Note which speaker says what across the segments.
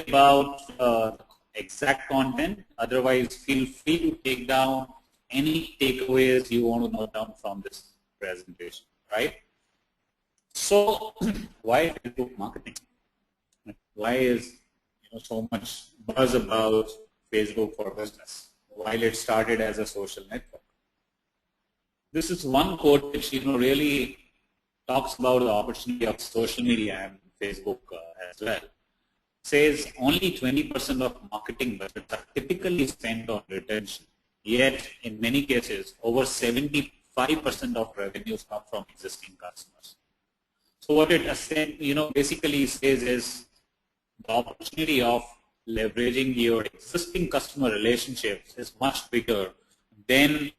Speaker 1: about exact content. Otherwise, feel free to take down any takeaways you want to note down from this presentation, right? So, why Facebook marketing? Why is so much buzz about Facebook for business while it started as a social network? This is one quote which really talks about the opportunity of social media and Facebook as well. Says only 20% of marketing budgets are typically spent on retention. Yet, in many cases, over 75% of revenues come from existing customers. So what it basically says is the opportunity of leveraging your existing customer relationships is much bigger than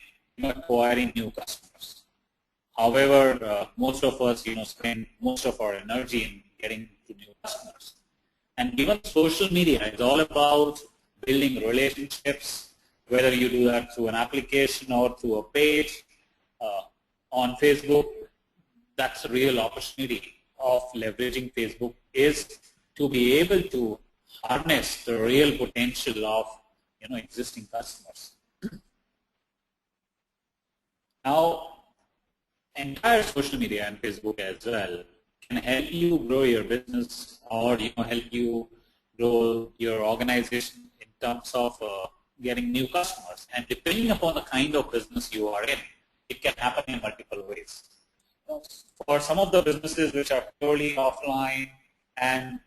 Speaker 1: acquiring new customers. However, most of us spend most of our energy in getting to new customers. And given social media is all about building relationships, whether you do that through an application or through a page on Facebook, that's a real opportunity of leveraging Facebook is to be able to harness the real potential of existing customers. Now, entire social media and Facebook as well can help you grow your business or help you grow your organization in terms of getting new customers. And depending upon the kind of business you are in, it can happen in multiple ways. For some of the businesses which are purely offline and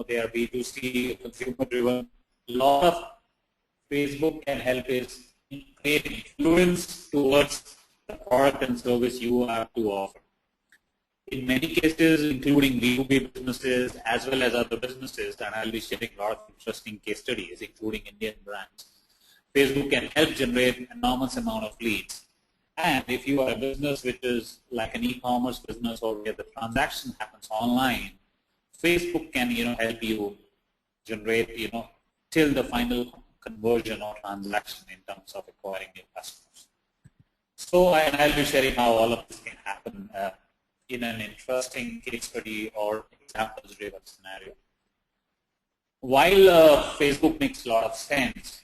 Speaker 1: they are B2C, consumer driven, a lot of Facebook can help is create influence towards the product and service you have to offer. In many cases, including B2B businesses as well as other businesses, and I'll be sharing a lot of interesting case studies, including Indian brands, Facebook can help generate enormous amount of leads. And if you are a business which is like an e-commerce business or where the transaction happens online, Facebook can help you generate till the final conversion or transaction in terms of acquiring new customers. So I'll be sharing how all of this can happen in an interesting case study or examples-driven scenario. While Facebook makes a lot of sense,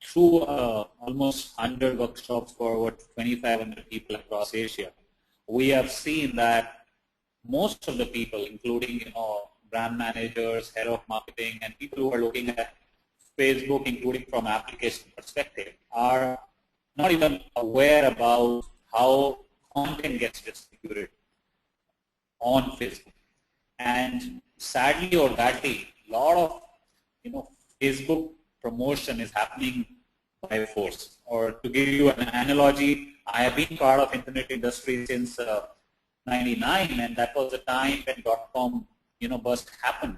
Speaker 1: through almost 100 workshops for over 2,500 people across Asia, we have seen that most of the people, including brand managers, head of marketing, and people who are looking at Facebook, including from application perspective, are not even aware about how content gets distributed on Facebook. And sadly or badly, a lot of Facebook promotion is happening by force. Or to give you an analogy, I have been part of internet industry since '99, and that was the time when .com burst happened.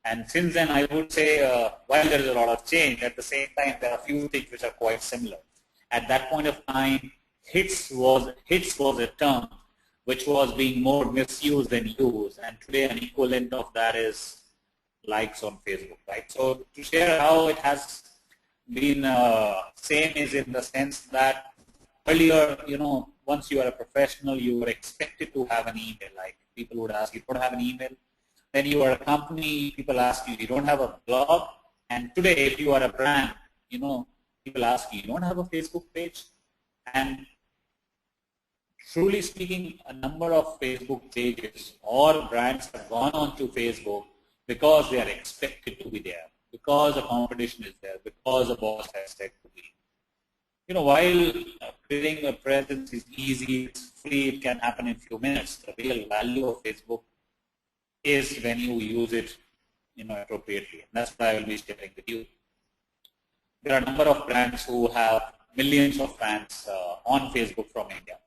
Speaker 1: And since then, I would say while there is a lot of change, at the same time there are a few things which are quite similar. At that point of time, hits was a term which was being more misused than used, and today an equivalent of that is likes on Facebook, right? So to share how it has been same is in the sense that earlier, once you are a professional, you were expected to have an email. Like people would ask, you don't have an email. Then you are a company, people ask you don't have a blog. And today, if you are a brand, people ask you don't have a Facebook page. And truly speaking, a number of Facebook pages or brands have gone on to Facebook because they are expected to be there, because the competition is there, because the boss has said to be. While creating a presence is easy, it's free, it can happen in a few minutes, the real value of Facebook is when you use it appropriately. And that's what I will be sharing with you. There are a number of brands who have millions of fans on Facebook from India.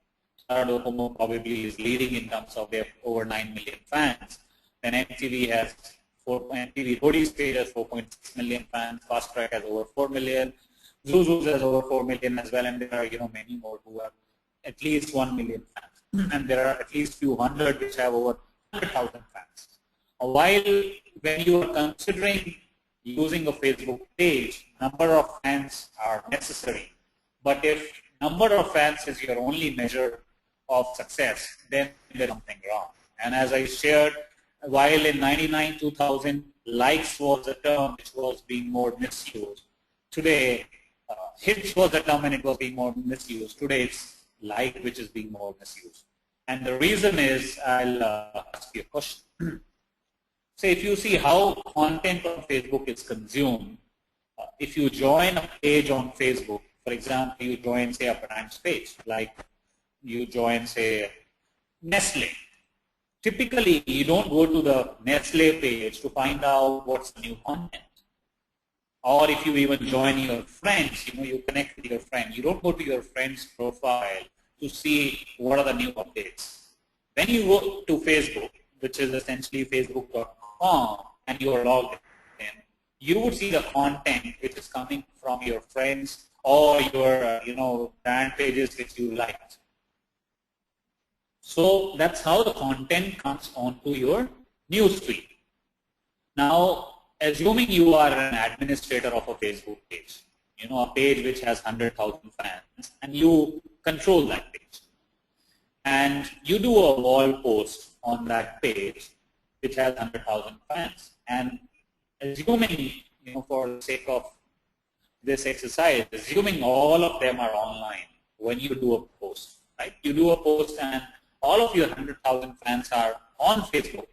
Speaker 1: Tata Docomo probably is leading in terms of their over 9 million fans. Then MTV has MTV Hoodies page has 4.6 million fans. Fast Track has over 4 million. Zuzu's has over 4 million as well, and there are many more who have at least 1 million fans, and there are at least few hundred which have over 100,000 fans. While when you are considering using a Facebook page, number of fans are necessary, but if number of fans is your only measure of success, then there's something wrong. And as I shared, while in 99, 2000, likes was a term which was being more misused. Today, hits was a term and it was being more misused. Today, it's like which is being more misused. And the reason is, I'll ask you a question. So if you see how content on Facebook is consumed, if you join a page on Facebook, for example, you join, say, a brand's page, like you join, say, Nestle. Typically, you don't go to the Nestle page to find out what's the new content. Or if you even join your friends, you connect with your friend. You don't go to your friend's profile to see what are the new updates. When you go to Facebook, which is essentially facebook.com, and you are logged in, you would see the content which is coming from your friends or your, brand pages which you liked. So that's how the content comes onto your newsfeed. Now, assuming you are an administrator of a Facebook page, a page which has 100,000 fans, and you control that page, and you do a wall post on that page which has 100,000 fans, and assuming, for the sake of this exercise, assuming all of them are online when you do a post, right? You do a post and all of your 100,000 fans are on Facebook.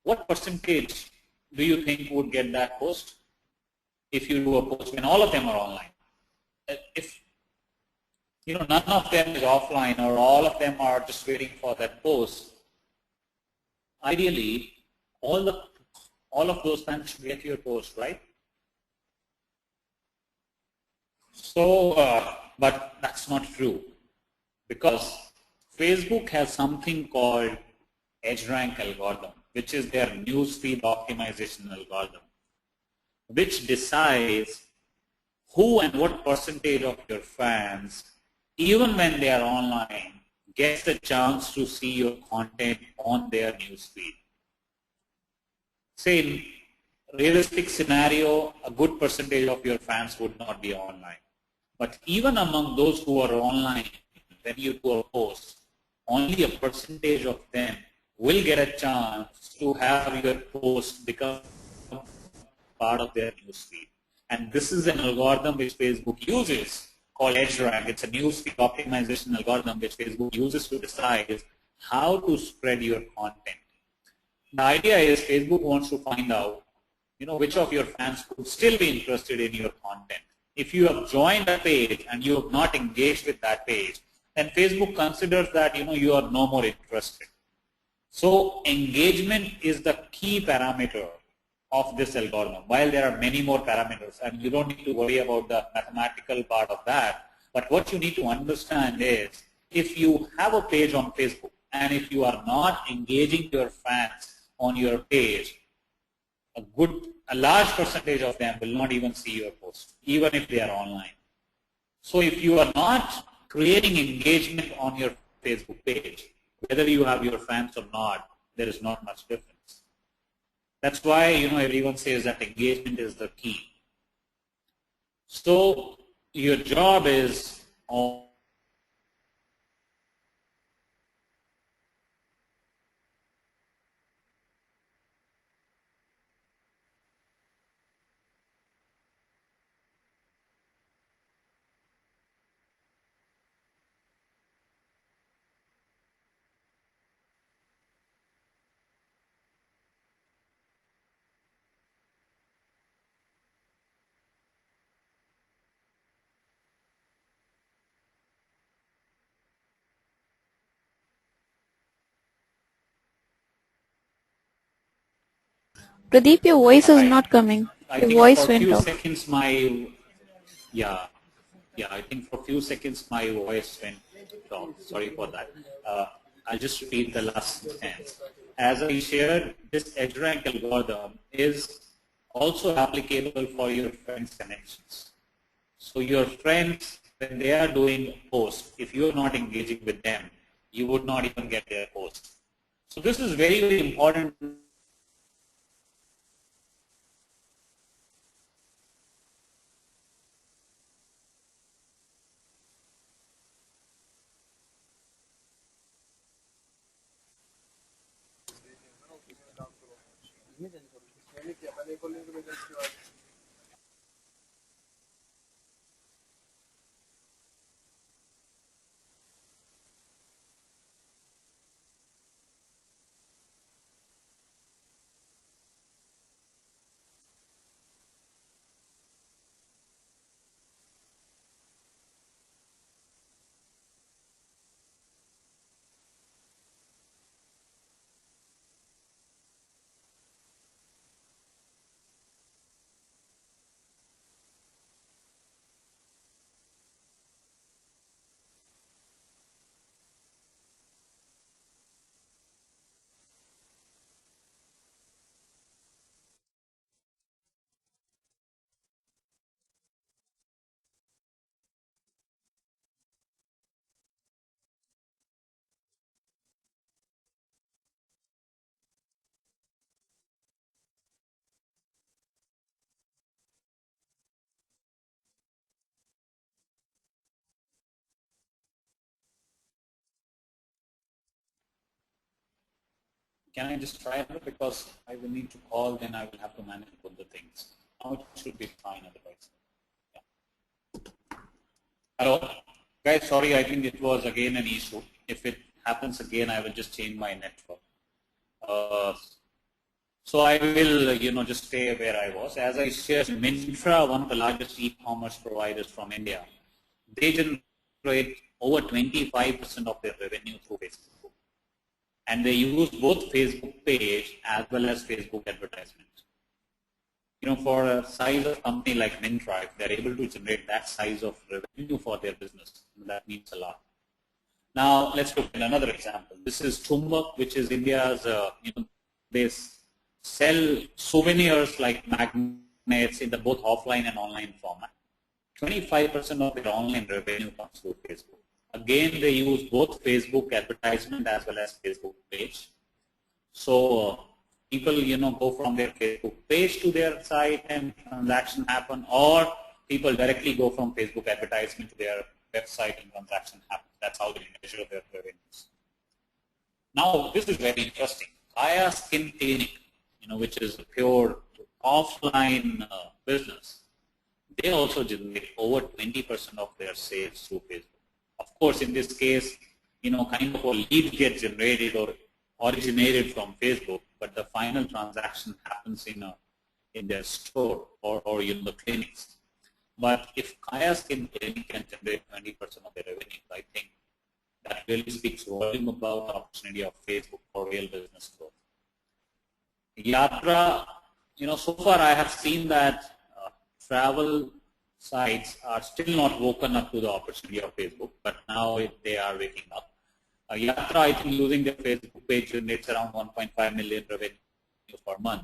Speaker 1: What percentage do you think would get that post if you do a post when all of them are online? If none of them is offline or all of them are just waiting for that post, ideally all of those fans should get your post, right? So, but that's not true, because Facebook has something called EdgeRank algorithm, which is their newsfeed optimization algorithm, which decides who and what percentage of your fans, even when they are online, gets the chance to see your content on their newsfeed. Say in realistic scenario, a good percentage of your fans would not be online. But even among those who are online, when you do a post, only a percentage of them will get a chance to have your post become part of their newsfeed. And this is an algorithm which Facebook uses called EdgeRank. It's a newsfeed optimization algorithm which Facebook uses to decide how to spread your content. The idea is Facebook wants to find out, which of your fans could still be interested in your content. If you have joined a page and you have not engaged with that page, then Facebook considers that, you are no more interested. So engagement is the key parameter of this algorithm, while there are many more parameters, and you don't need to worry about the mathematical part of that. But what you need to understand is, if you have a page on Facebook and if you are not engaging your fans on your page, a large percentage of them will not even see your post, even if they are online. So if you are not creating engagement on your Facebook page, whether you have your fans or not, there is not much difference. That's why, everyone says that engagement is the key. So your job is on
Speaker 2: Pradeep, your voice is not coming.
Speaker 1: I
Speaker 2: Your
Speaker 1: think
Speaker 2: voice
Speaker 1: for a
Speaker 2: went
Speaker 1: few
Speaker 2: off.
Speaker 1: seconds yeah, I think for a few seconds my voice went off. Sorry for that. I'll just repeat the last sentence. As I shared, this EdgeRank algorithm is also applicable for your friends' connections. So your friends, when they are doing posts, if you are not engaging with them, you would not even get their posts. So this is very, very important. Can I just try it? Because I will need to call, then I will have to manage both the things. Now it should be fine otherwise. Yeah. Hello? Guys, sorry, I think it was again an issue. If it happens again, I will just change my network. So I will, just stay where I was. As I shared, Myntra, one of the largest e-commerce providers from India, they generate over 25% of their revenue through Facebook. And they use both Facebook page as well as Facebook advertisement. For a size of company like Myntra, if they're able to generate that size of revenue for their business, that means a lot. Now, let's look at another example. This is Chumbak, which is India's, they sell souvenirs like magnets in the both offline and online format. 25% of their online revenue comes through Facebook. Again, they use both Facebook advertisement as well as Facebook page. So people, go from their Facebook page to their site and transaction happen, or people directly go from Facebook advertisement to their website and transaction happen. That's how they measure their revenues. Now, this is very interesting. Kaya Skin Clinic, which is a pure offline business, they also generate over 20% of their sales through Facebook. Of course, in this case, kind of a lead gets generated or originated from Facebook, but the final transaction happens in their store or the clinics. But if Kaya Skin Clinic can generate 20% of their revenue, I think that really speaks volume about the opportunity of Facebook for real business growth. Yatra, so far I have seen that travel sites are still not woken up to the opportunity of Facebook, but now they are waking up. Yatra, I think, using their Facebook page generates around 1.5 million revenue per month.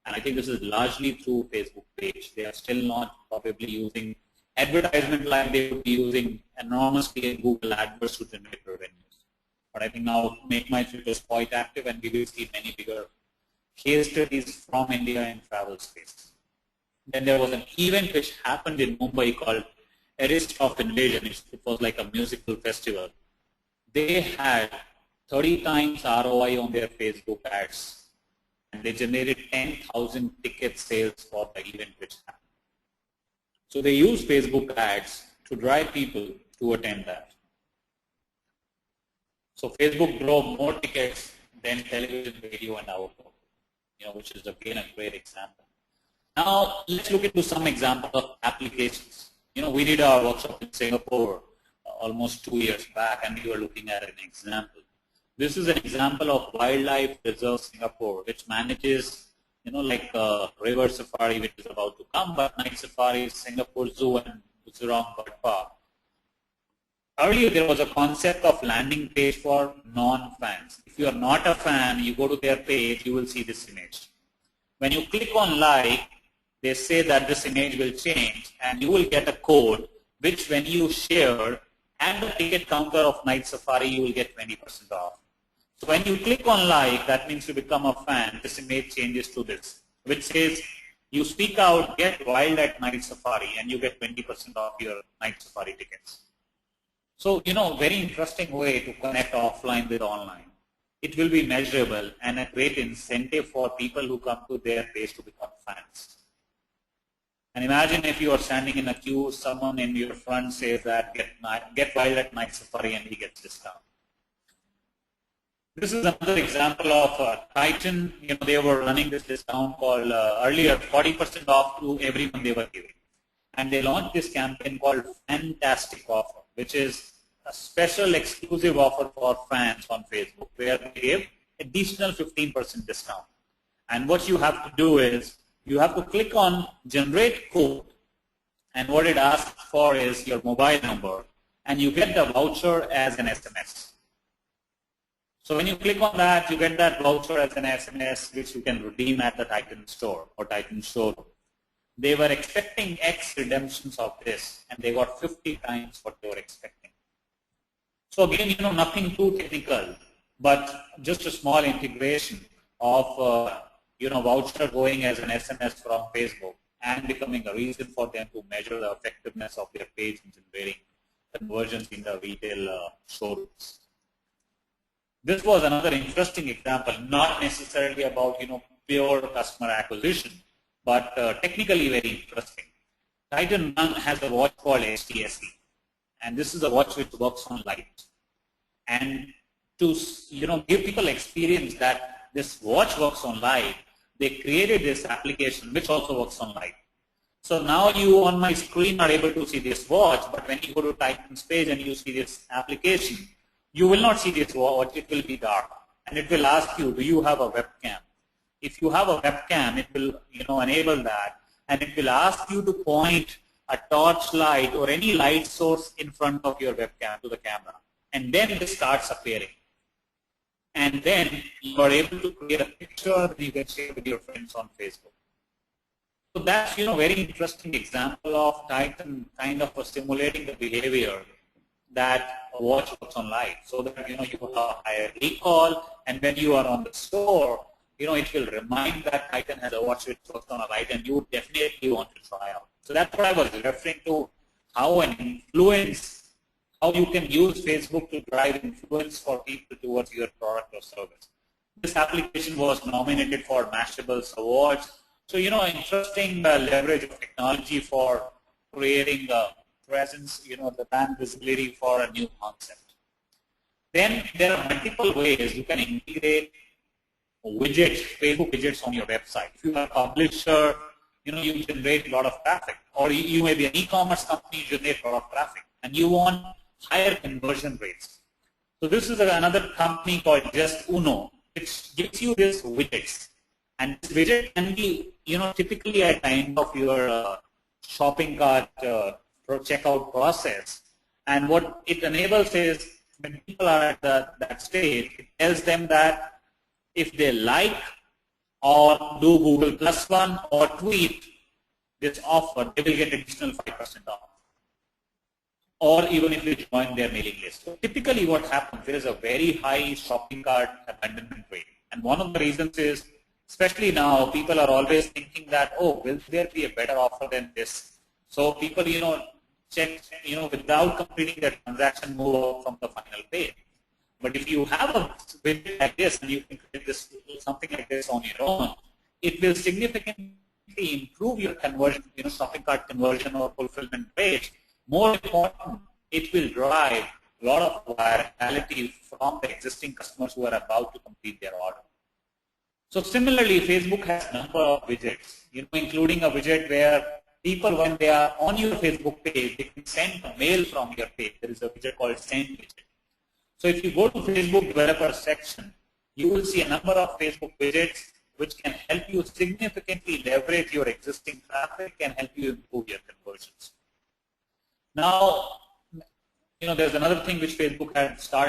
Speaker 1: And I think this is largely through Facebook page. They are still not probably using advertisement like they would be using enormously in Google AdWords to generate revenues. But I think now Make My Trip is quite active, and we will see many bigger case studies from India in travel space. Then there was an event which happened in Mumbai called Arist of Invasion. It was like a musical festival. They had 30 times ROI on their Facebook ads, and they generated 10,000 ticket sales for the event which happened. So they use Facebook ads to drive people to attend that. So Facebook drove more tickets than television, radio, and outdoor, which is again a great example. Now let's look into some examples of applications. We did our workshop in Singapore almost 2 years back, and we were looking at an example. This is an example of Wildlife Reserve Singapore, which manages, like River Safari, which is about to come, but Night Safari, Singapore Zoo, and Zurong Bird Park. Earlier, there was a concept of landing page for non-fans. If you are not a fan, you go to their page, you will see this image. When you click on like, they say that this image will change, and you will get a code, which when you share and the ticket counter of Night Safari, you will get 20% off. So when you click on like, that means you become a fan. This image changes to this, which says you speak out, get wild at Night Safari, and you get 20% off your Night Safari tickets. So, very interesting way to connect offline with online. It will be measurable and a great incentive for people who come to their page to become fans. And imagine if you are standing in a queue, someone in your front says that get wild at Night Safari, and he gets discount. This is another example of Titan. They were running this discount called earlier 40% off to everyone they were giving. And they launched this campaign called Fantastic Offer, which is a special exclusive offer for fans on Facebook, where they give additional 15% discount. And what you have to do is you have to click on generate code, and what it asks for is your mobile number, and you get the voucher as an SMS. So when you click on that, you get that voucher as an SMS, which you can redeem at the Titan store or Titan showroom. They were expecting X redemptions of this, and they got 50 times what they were expecting. So again, nothing too technical, but just a small integration of voucher going as an SMS from Facebook and becoming a reason for them to measure the effectiveness of their page in generating conversions in the retail showrooms. This was another interesting example, not necessarily about pure customer acquisition, but technically very interesting. Titan One has a watch called HTSE, and this is a watch which works on light. And to give people experience that this watch works on light, they created this application which also works on light. So now you on my screen are able to see this watch, but when you go to Titan's page and you see this application, you will not see this watch, it will be dark. And it will ask you, do you have a webcam? If you have a webcam, it will enable that, and it will ask you to point a torch light or any light source in front of your webcam to the camera. And then it starts appearing. And then you are able to create a picture that you can share with your friends on Facebook. So that's very interesting example of Titan kind of simulating the behavior that a watch works on light, so that you have a higher recall, and when you are on the store, it will remind that Titan has a watch which works on a light, and you definitely want to try out. So that's what I was referring to, how an influence, how you can use Facebook to drive influence for people towards your product or service. This application was nominated for Mashables Awards. So, interesting leverage of technology for creating a presence, the brand visibility for a new concept. Then there are multiple ways you can integrate widgets, Facebook widgets on your website. If you are a publisher, you generate a lot of traffic, or you may be an e-commerce company, you generate a lot of traffic, and you want higher conversion rates. So this is another company called Just Uno, which gives you these widgets. And this widget can be, typically at the end of your shopping cart checkout process. And what it enables is, when people are at that stage, it tells them that if they like or do Google +1 or tweet this offer, they will get additional 5% off. Or even if they join their mailing list. So typically what happens, there is a very high shopping cart abandonment rate. And one of the reasons is, especially now, people are always thinking that, oh, will there be a better offer than this? So people, check, without completing their transaction, move out from the final page. But if you have a widget like this, and you can create this, something like this on your own, it will significantly improve your conversion, shopping cart conversion or fulfillment rate. More important, it will drive a lot of virality from the existing customers who are about to complete their order. So similarly, Facebook has a number of widgets, including a widget where people, when they are on your Facebook page, they can send a mail from your page. There is a widget called Send widget. So if you go to Facebook developer section, you will see a number of Facebook widgets which can help you significantly leverage your existing traffic and help you improve your conversions. Now, there's another thing which Facebook had started